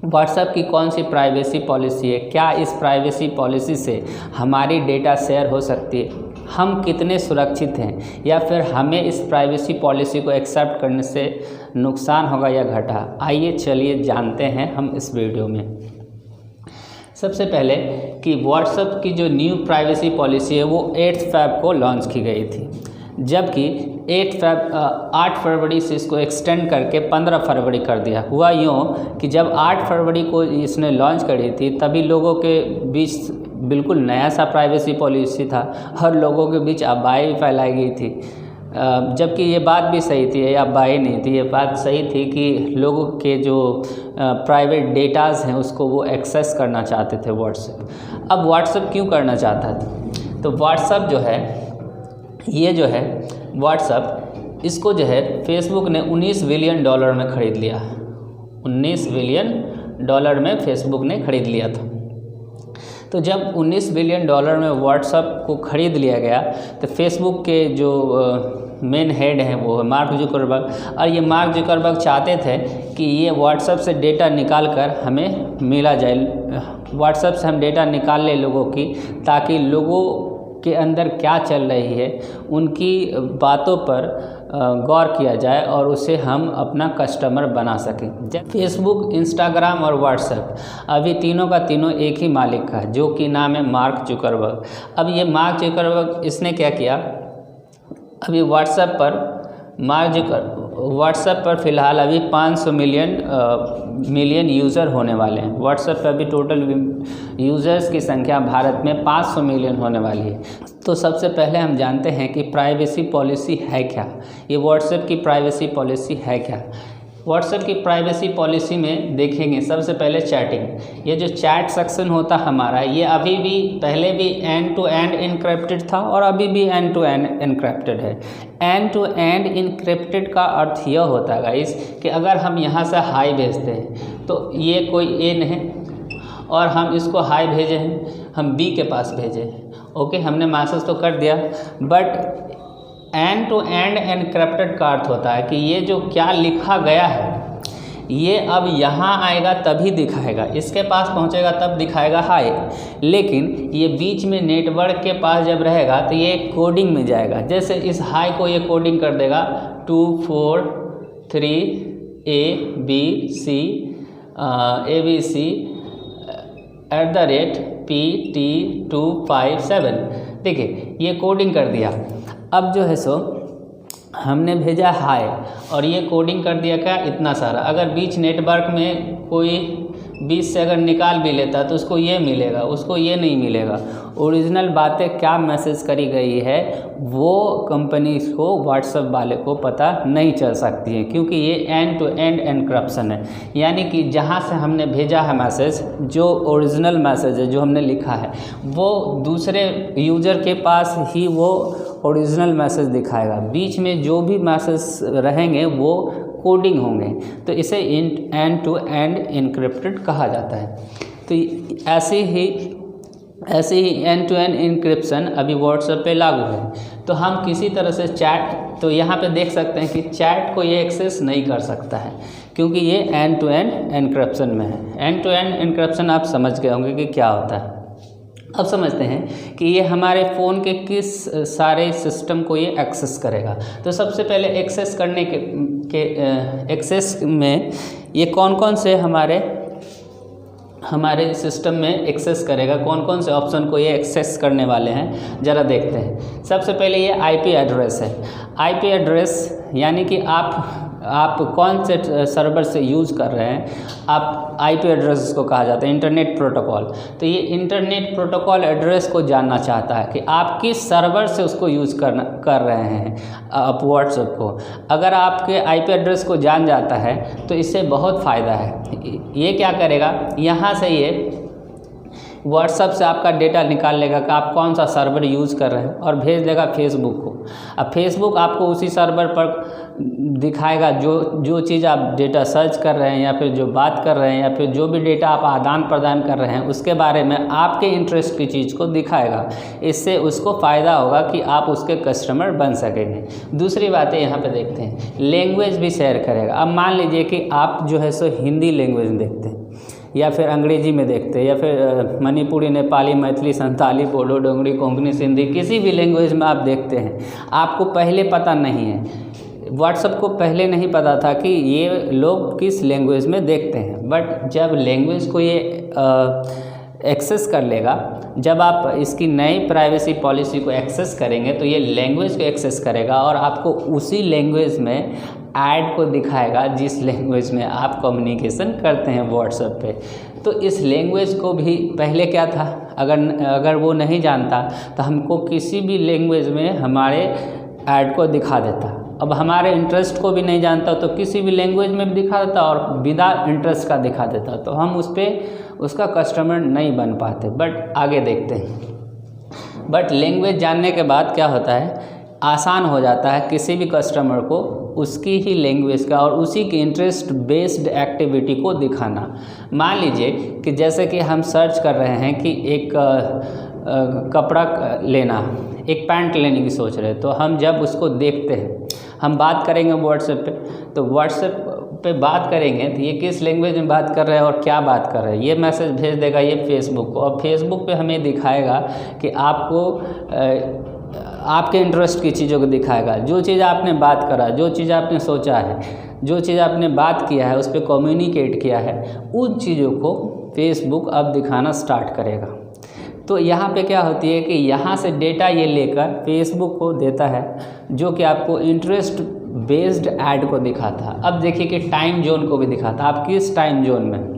WhatsApp की कौन सी privacy policy है, क्या इस प्राइवेसी पॉलिसी से हमारी डेटा शेयर हो सकती है, हम कितने सुरक्षित हैं, या फिर हमें इस प्राइवेसी पॉलिसी को एक्सेप्ट करने से नुकसान होगा या घाटा। आइए चलिए जानते हैं हम इस वीडियो में। सबसे पहले कि व्हाट्सएप की जो न्यू प्राइवेसी पॉलिसी है वो 8 फरवरी को लॉन्च की गई थी, जबकि 8 फरवरी से इसको एक्सटेंड करके 15 फरवरी कर दिया। हुआ यूँ कि जब 8 फरवरी को इसने लॉन्च करी थी तभी लोगों के बीच बिल्कुल नया सा प्राइवेसी पॉलिसी था, हर लोगों के बीच अफवाहें भी फैलाई गई थी। जबकि ये बात भी सही थी, ये अफवाहें नहीं थी, ये बात सही थी कि लोगों के जो प्राइवेट डेटाज़ हैं उसको वो एक्सेस करना चाहते थे व्हाट्सएप। अब व्हाट्सएप क्यों करना चाहता था, तो व्हाट्सएप जो है ये जो है व्हाट्सएप इसको जो है फेसबुक ने $19 बिलियन में ख़रीद लिया। $19 बिलियन में फेसबुक ने ख़रीद लिया था। तो जब $19 बिलियन में व्हाट्सएप को ख़रीद लिया गया तो फेसबुक के जो मेन हेड हैं वो मार्क जुकरबर्ग, और ये मार्क जुकरबर्ग चाहते थे कि ये व्हाट्सएप से डेटा निकाल कर हमें मिला जाए, व्हाट्सएप से हम डेटा निकाल लें लोगों की, ताकि लोगों के अंदर क्या चल रही है उनकी बातों पर गौर किया जाए और उसे हम अपना कस्टमर बना सकें। जब फेसबुक, इंस्टाग्राम और व्हाट्सएप अभी तीनों का तीनों एक ही मालिक का, जो कि नाम है मार्क जुकरबर्ग। अब ये मार्क जुकरबर्ग इसने क्या किया, अभी व्हाट्सएप पर फ़िलहाल अभी 500 मिलियन यूज़र होने वाले हैं। व्हाट्सएप पर अभी टोटल यूज़र्स की संख्या भारत में 500 मिलियन होने वाली है। तो सबसे पहले हम जानते हैं कि प्राइवेसी पॉलिसी है क्या, ये व्हाट्सएप की प्राइवेसी पॉलिसी है क्या। व्हाट्सएप की प्राइवेसी पॉलिसी में देखेंगे सबसे पहले चैटिंग। ये जो चैट सेक्शन होता हमारा, ये अभी भी पहले भी एंड टू एंड इनक्रिप्टेड था और अभी भी एंड टू एंड इनक्रिप्टेड है। एंड टू एंड इनक्रिप्टेड का अर्थ यह होता है गाइस कि अगर हम यहाँ से हाई भेजते हैं तो ये कोई ए नहीं और हम इसको हाई भेजे हैं, हम बी के पास भेजे हैं, ओके, हमने मैसेज तो कर दिया, but end to end encrypted का अर्थ होता है कि ये जो क्या लिखा गया है ये अब यहाँ आएगा तभी दिखाएगा, इसके पास पहुँचेगा तब दिखाएगा हाय, लेकिन ये बीच में नेटवर्क के पास जब रहेगा तो ये कोडिंग में जाएगा। जैसे इस हाय को ये कोडिंग कर देगा 243ABC@PT257। देखिए ये कोडिंग कर दिया। अब जो है सो हमने भेजा हाय और ये कोडिंग कर दिया क्या, इतना सारा। अगर बीच नेटवर्क में कोई 20 से अगर निकाल भी लेता तो उसको ये मिलेगा, उसको ये नहीं मिलेगा। ओरिजिनल बातें क्या मैसेज करी गई है वो कंपनी को, व्हाट्सएप वाले को पता नहीं चल सकती है, क्योंकि ये एंड टू एंड एनक्रिप्शन है। यानी कि जहाँ से हमने भेजा है मैसेज, जो ओरिजिनल मैसेज है जो हमने लिखा है, वो दूसरे यूज़र के पास ही वो ओरिजिनल मैसेज दिखाएगा। बीच में जो भी मैसेज रहेंगे वो कोडिंग होंगे, तो इसे एंड टू एंड इनक्रिप्टेड कहा जाता है। तो ऐसे ही एंड टू एंड इनक्रिप्शन अभी व्हाट्सएप पे लागू है। तो हम किसी तरह से चैट, तो यहाँ पे देख सकते हैं कि चैट को ये एक्सेस नहीं कर सकता है, क्योंकि ये एंड टू एंड इनक्रिप्शन में है। एंड टू एंड इनक्रिप्शन आप समझ गए होंगे कि क्या होता है। अब समझते हैं कि ये हमारे फ़ोन के किस सारे सिस्टम को ये एक्सेस करेगा। तो सबसे पहले एक्सेस करने के एक्सेस में ये कौन कौन से हमारे सिस्टम में एक्सेस करेगा, कौन कौन से ऑप्शन को ये एक्सेस करने वाले हैं, ज़रा देखते हैं। सबसे पहले ये आईपी एड्रेस है। आईपी एड्रेस यानी कि आप कौन से सर्वर से यूज़ कर रहे हैं, आप आईपी एड्रेस इसको कहा जाता है, इंटरनेट प्रोटोकॉल। तो ये इंटरनेट प्रोटोकॉल एड्रेस को जानना चाहता है कि आप किस सर्वर से उसको यूज़ कर रहे हैं आप व्हाट्सएप को। अगर आपके आईपी एड्रेस को जान जाता है तो इससे बहुत फ़ायदा है। ये क्या करेगा, यहाँ से ये व्हाट्सएप से आपका डेटा निकाल लेगा कि आप कौन सा सर्वर यूज़ कर रहे हैं और भेज देगा फेसबुक को। अब फेसबुक आपको उसी सर्वर पर दिखाएगा जो चीज़ आप डेटा सर्च कर रहे हैं या फिर जो बात कर रहे हैं या फिर जो भी डेटा आप आदान प्रदान कर रहे हैं उसके बारे में आपके इंटरेस्ट की चीज़ को दिखाएगा। इससे उसको फ़ायदा होगा कि आप उसके कस्टमर बन सकेंगे। दूसरी बात है, यहाँ पे देखते हैं लैंग्वेज भी शेयर करेगा। अब मान लीजिए कि आप जो है सो हिंदी लैंग्वेज में देखते हैं या फिर अंग्रेजी में देखते हैं या फिर मणिपुरी, नेपाली, मैथिली, संताली, बोडो, डोगरी, कोंकणी, सिंधी, किसी भी लैंग्वेज में आप देखते हैं, आपको पहले पता नहीं है, व्हाट्सएप को पहले नहीं पता था कि ये लोग किस लैंग्वेज में देखते हैं। बट जब लैंग्वेज को ये एक्सेस कर लेगा, जब आप इसकी नई प्राइवेसी पॉलिसी को एक्सेस करेंगे तो ये लैंग्वेज को एक्सेस करेगा और आपको उसी लैंग्वेज में ऐड को दिखाएगा जिस लैंग्वेज में आप कम्युनिकेशन करते हैं व्हाट्सएप पे। तो इस लैंग्वेज को भी पहले क्या था, अगर वो नहीं जानता तो हमको किसी भी लैंग्वेज में हमारे ऐड को दिखा देता। अब हमारे इंटरेस्ट को भी नहीं जानता तो किसी भी लैंग्वेज में भी दिखा देता और विदा इंटरेस्ट का दिखा देता, तो हम उस पर उसका कस्टमर नहीं बन पाते। बट आगे देखते हैं। बट लैंग्वेज जानने के बाद क्या होता है, आसान हो जाता है किसी भी कस्टमर को उसकी ही लैंग्वेज का और उसी के इंटरेस्ट बेस्ड एक्टिविटी को दिखाना। मान लीजिए कि जैसे कि हम सर्च कर रहे हैं कि एक कपड़ा लेना, एक पैंट लेने की सोच रहे हैं, तो हम जब उसको देखते हैं, हम बात करेंगे व्हाट्सएप पे, तो व्हाट्सएप पे बात करेंगे तो ये किस लैंग्वेज में बात कर रहे हैं और क्या बात कर रहे हैं, ये मैसेज भेज देगा ये फेसबुक को, और फेसबुक पे हमें दिखाएगा कि आपको आपके इंटरेस्ट की चीज़ों को दिखाएगा। जो चीज़ आपने बात करा, जो चीज़ आपने सोचा है, जो चीज़ आपने बात किया है, उस पर कम्युनिकेट किया है, उन चीज़ों को फेसबुक अब दिखाना स्टार्ट करेगा। तो यहाँ पे क्या होती है कि यहाँ से डेटा ये लेकर फेसबुक को देता है जो कि आपको इंटरेस्ट बेस्ड ऐड को दिखाता है। अब देखिए कि टाइम जोन को भी दिखाता है, आप किस टाइम जोन में,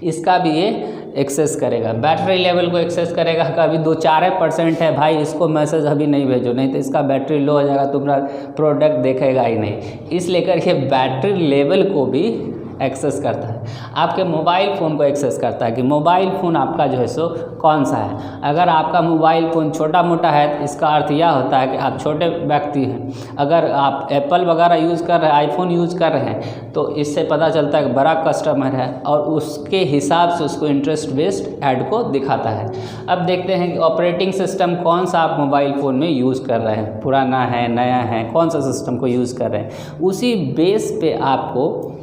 इसका भी ये एक्सेस करेगा। बैटरी लेवल को एक्सेस करेगा, कभी 2-4% है भाई, इसको मैसेज अभी नहीं भेजो, नहीं तो इसका बैटरी लो हो जाएगा, तुम्हारा प्रोडक्ट देखेगा ही नहीं। इसलिए करके बैटरी लेवल को भी एक्सेस करता है। आपके मोबाइल फ़ोन को एक्सेस करता है कि मोबाइल फ़ोन आपका जो है सो कौन सा है। अगर आपका मोबाइल फ़ोन छोटा मोटा है तो इसका अर्थ यह होता है कि आप छोटे व्यक्ति हैं। अगर आप एप्पल वगैरह यूज़ कर रहे हैं, आईफोन यूज़ कर रहे हैं, तो इससे पता चलता है कि बड़ा कस्टमर है और उसके हिसाब से उसको इंटरेस्ट बेस्ड ऐड को दिखाता है। अब देखते हैं कि ऑपरेटिंग सिस्टम कौन सा आप मोबाइल फ़ोन में यूज़ कर रहे हैं, पुराना है, नया है, कौन सा सिस्टम को यूज़ कर रहे हैं, उसी बेस पे आपको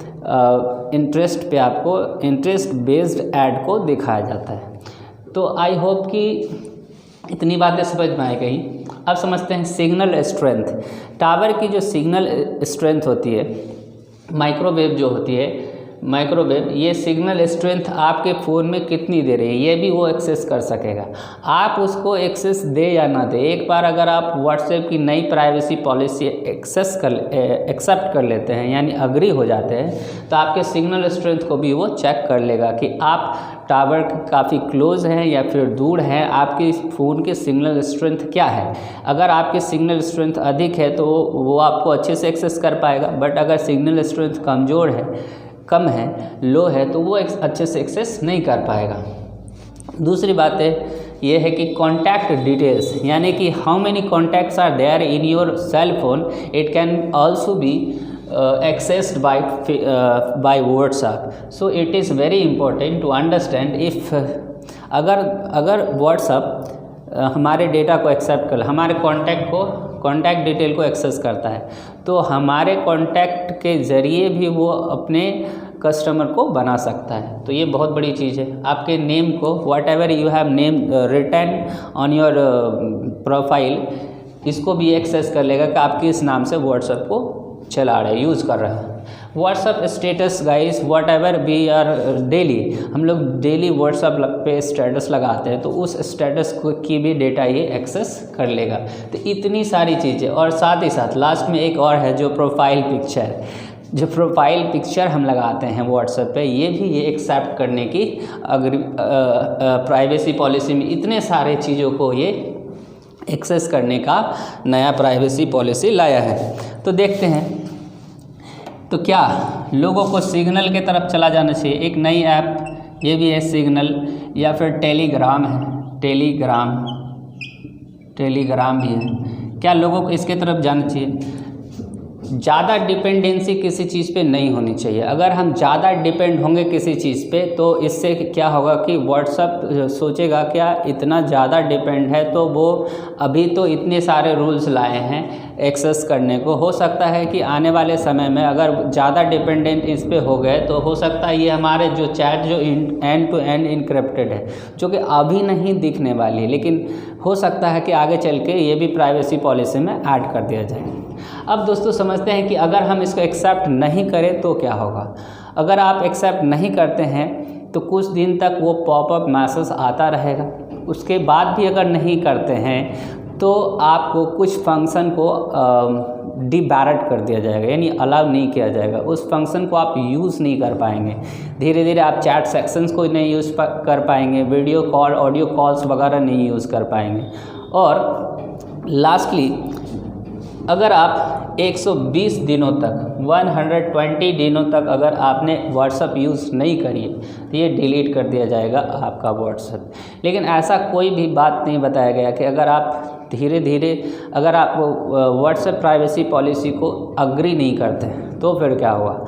इंटरेस्ट पे आपको इंटरेस्ट बेस्ड ऐड को दिखाया जाता है। तो आई होप कि इतनी बातें समझ में आ गई। अब समझते हैं सिग्नल स्ट्रेंथ। टावर की जो सिग्नल स्ट्रेंथ होती है, माइक्रोवेव जो होती है, माइक्रोवेव, ये सिग्नल स्ट्रेंथ आपके फ़ोन में कितनी दे रही है ये भी वो एक्सेस कर सकेगा। आप उसको एक्सेस दे या ना दे, एक बार अगर आप व्हाट्सएप की नई प्राइवेसी पॉलिसी एक्सेप्ट कर लेते हैं, यानी अग्री हो जाते हैं, तो आपके सिग्नल स्ट्रेंथ को भी वो चेक कर लेगा कि आप टावर काफ़ी क्लोज हैं या फिर दूर हैं, आपके फ़ोन के सिग्नल स्ट्रेंथ क्या है। अगर आपके सिग्नल स्ट्रेंथ अधिक है तो वो आपको अच्छे से एक्सेस कर पाएगा, बट अगर सिग्नल स्ट्रेंथ कमज़ोर है, कम है, लो है, तो वो अच्छे से एक्सेस नहीं कर पाएगा। दूसरी बात है ये है कि कॉन्टैक्ट डिटेल्स, यानी कि how many contacts are there in your cell phone, it can also be accessed by WhatsApp. So it is very important to understand if अगर WhatsApp हमारे डेटा को एक्सेप्ट कर, हमारे कॉन्टैक्ट डिटेल को access करता है, तो हमारे कॉन्टैक्ट के ज़रिए भी वो अपने कस्टमर को बना सकता है। तो ये बहुत बड़ी चीज़ है। आपके नेम को, whatever you have name written on your profile, इसको भी एक्सेस कर लेगा कि आप किस नाम से व्हाट्सएप को चला रहे, यूज़ कर रहे हैं। WhatsApp status guys, whatever we are daily, हम लोग डेली व्हाट्सअप पे स्टेटस लगाते हैं, तो उस स्टेटस को की भी डेटा ये एक्सेस कर लेगा। तो इतनी सारी चीज़ें, और साथ ही साथ लास्ट में एक और है जो प्रोफाइल पिक्चर, जो प्रोफाइल पिक्चर हम लगाते हैं व्हाट्सएप पे, ये भी ये एक्सेप्ट करने की प्राइवेसी पॉलिसी में इतने सारे चीज़ों को ये एक्सेस करने का नया प्राइवेसी पॉलिसी लाया है। तो देखते हैं, तो क्या लोगों को सिग्नल के तरफ चला जाना चाहिए। एक नई ऐप ये भी है सिग्नल, या फिर टेलीग्राम है, टेलीग्राम भी है। क्या लोगों को इसके तरफ जाना चाहिए? ज़्यादा डिपेंडेंसी किसी चीज़ पे नहीं होनी चाहिए। अगर हम ज़्यादा डिपेंड होंगे किसी चीज़ पे तो इससे क्या होगा कि व्हाट्सएप सोचेगा क्या इतना ज़्यादा डिपेंड है, तो वो अभी तो इतने सारे रूल्स लाए हैं एक्सेस करने को। हो सकता है कि आने वाले समय में अगर ज़्यादा डिपेंडेंट इस पे हो गए तो हो सकता है ये हमारे जो चैट जो एंड टू एंड इनक्रिप्टेड है, जो कि अभी नहीं दिखने वाली है, लेकिन हो सकता है कि आगे चल के ये भी प्राइवेसी पॉलिसी में ऐड कर दिया जाए। अब दोस्तों समझते हैं कि अगर हम इसको एक्सेप्ट नहीं करें तो क्या होगा। अगर आप एक्सेप्ट नहीं करते हैं तो कुछ दिन तक वो पॉपअप मैसेज आता रहेगा। उसके बाद भी अगर नहीं करते हैं तो आपको कुछ फंक्शन को डिबैरेट कर दिया जाएगा, यानी अलाउ नहीं किया जाएगा। उस फंक्शन को आप यूज़ नहीं कर पाएंगे। धीरे धीरे आप चैट सेक्शंस को नहीं यूज़ कर पाएंगे, वीडियो कॉल ऑडियो कॉल्स वगैरह नहीं यूज़ कर पाएंगे। और लास्टली अगर आप 120 दिनों तक 120 दिनों तक अगर आपने व्हाट्सएप यूज़ नहीं करी तो ये डिलीट कर दिया जाएगा आपका व्हाट्सएप। लेकिन ऐसा कोई भी बात नहीं बताया गया कि अगर आप धीरे धीरे अगर आप व्हाट्सएप प्राइवेसी पॉलिसी को अग्री नहीं करते तो फिर क्या होगा,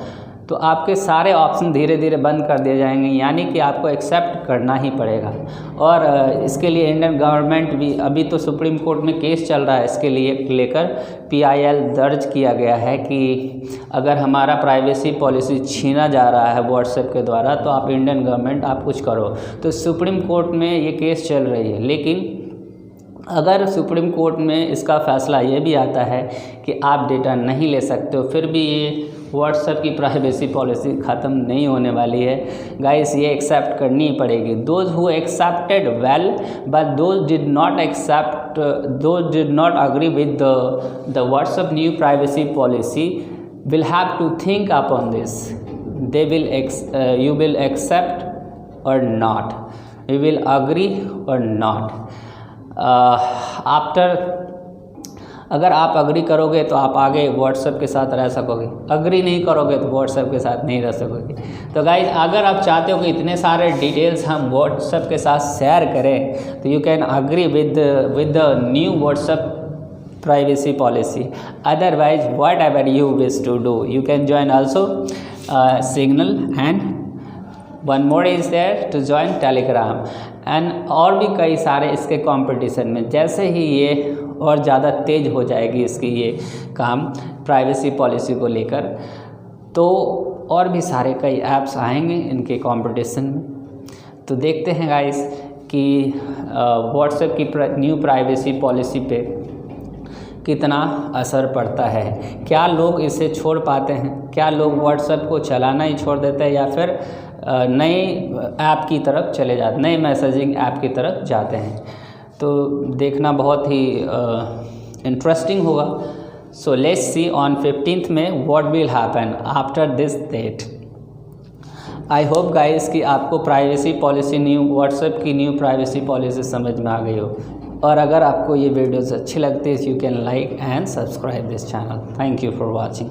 तो आपके सारे ऑप्शन धीरे धीरे बंद कर दिए जाएंगे, यानी कि आपको एक्सेप्ट करना ही पड़ेगा। और इसके लिए इंडियन गवर्नमेंट भी अभी तो सुप्रीम कोर्ट में केस चल रहा है, इसके लिए लेकर PIL दर्ज किया गया है कि अगर हमारा प्राइवेसी पॉलिसी छीना जा रहा है व्हाट्सएप के द्वारा तो आप इंडियन गवर्नमेंट आप कुछ करो। तो सुप्रीम कोर्ट में ये केस चल रही है। लेकिन अगर सुप्रीम कोर्ट में इसका फ़ैसला ये भी आता है कि आप डेटा नहीं ले सकते हो, फिर भी ये व्हाट्सएप की प्राइवेसी पॉलिसी ख़त्म नहीं होने वाली है गाइस। ये एक्सेप्ट करनी ही पड़ेगी। Those who accepted well but those did not accept, those did not agree with the WhatsApp new privacy policy will have to think upon this. They will you will accept और not, you will agree और not. अगर आप agree करोगे तो आप आगे WhatsApp के साथ रह सकोगे, अग्री नहीं करोगे तो व्हाट्सएप के साथ नहीं रह सकोगे। तो गाइज अगर आप चाहते हो कि इतने सारे डिटेल्स हम व्हाट्सएप के साथ शेयर करें तो you can agree with the new WhatsApp privacy policy. Otherwise whatever you wish to do you can join also Signal and one more is there to join Telegram and और भी कई सारे इसके competition में। जैसे ही ये और ज़्यादा तेज़ हो जाएगी इसकी ये काम प्राइवेसी पॉलिसी को लेकर, तो और भी सारे कई ऐप्स आएंगे इनके कंपटीशन में। तो देखते हैं गाइस कि व्हाट्सएप की न्यू प्राइवेसी पॉलिसी पे कितना असर पड़ता है। क्या लोग इसे छोड़ पाते हैं, क्या लोग व्हाट्सएप को चलाना ही छोड़ देते हैं या फिर नए ऐप की तरफ चले जाते, नए मैसेजिंग ऐप की तरफ जाते हैं। तो देखना बहुत ही इंटरेस्टिंग होगा। So let's see on 15th में what will happen after this date. I hope guys कि आपको प्राइवेसी पॉलिसी न्यू व्हाट्सएप की न्यू प्राइवेसी पॉलिसी समझ में आ गई हो। और अगर आपको ये वीडियोज़ अच्छी लगती है you can like and subscribe this channel. Thank you for watching.